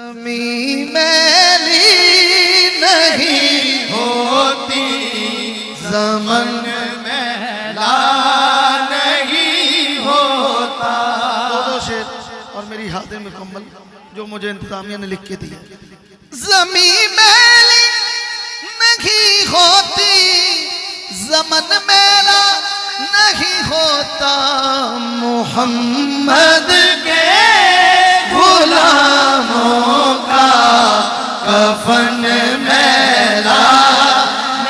ज़मीं मैली नहीं होती, ज़मन मैला नहीं होता। दो शेर और मेरी हाथे मुकम्मल जो मुझे इंतजामिया ने लिख के दिया। ज़मीं मैली नहीं होती, ज़मन मैला नहीं होता, मोहम्मद के गुलामों का कफन मैला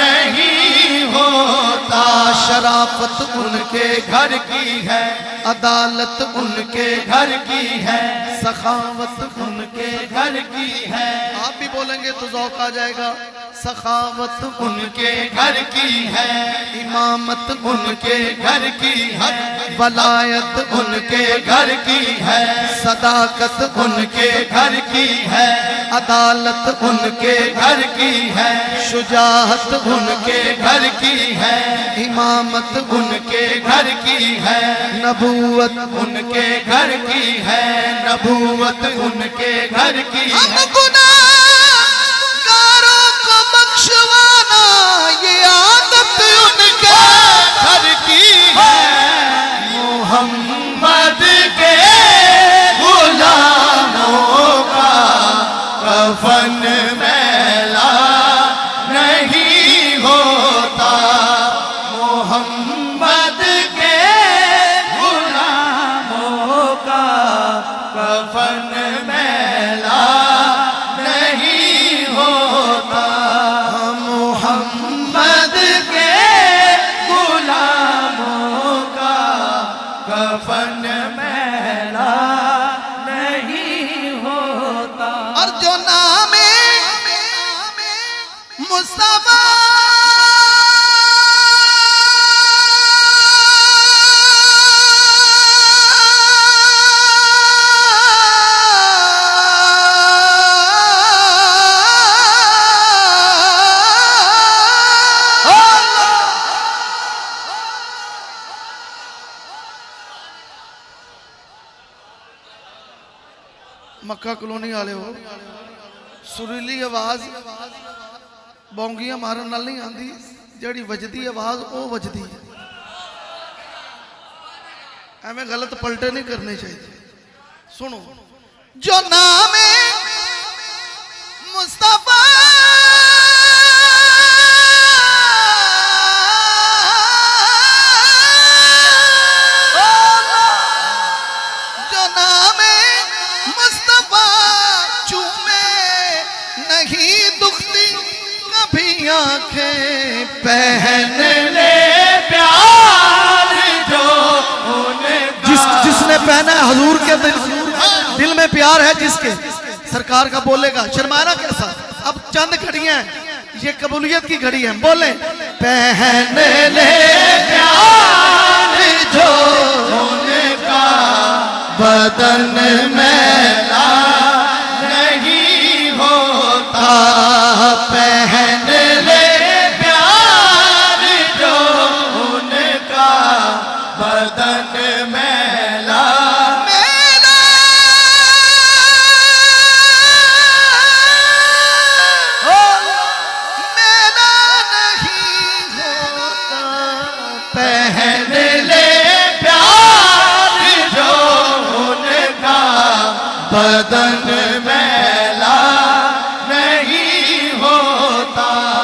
नहीं होता। शराफत उनके घर की है, अदालत उनके घर की है, सखावत उनके घर की है। आप भी बोलेंगे तो ज़ौक़ आ जाएगा। सखावत उनके घर की है, इमामत उनके घर की है, वलायत उनके घर की है, सदाकत उनके घर की है, अदालत उनके घर की है, शुजाअत उनके घर की है, इमामत उनके घर की है, नबूवत उनके घर की है, नबूवत उनके घर की है। बख्शवाना ये आदत उनके घर की है, मोहम्मद के गुलामों का कफन मैला नहीं होता, मोहम्मद के गुलामों का कफन मैला नहीं होता, मोहम्मद के गुलामों का कफन मैला नहीं होता। और जो नामे मुस्तफा मक्का कॉलोनी वाले हो, सुरीली आवाज बौंगियां मारन नाल नहीं आती, जड़ी वजदी आवाज वो वजदी है। एवं गलत पलटे नहीं करने चाहिए। सुनो, जो नाम है मुस्तफा आंखें पहन ले प्यार जो जिसने पहना है हजूर के दिल में प्यार है जिसके, सरकार का बोलेगा शर्माना कैसा। अब चंद घड़ियां ये कबूलियत की घड़ी है, बोले पहन ले प्यार जो उनका बदन मैला नहीं होता, पहन ले प्यार जो उनका बदन मैला मैला मैला नहीं होता, पहन ले प्यार जो उनका बदन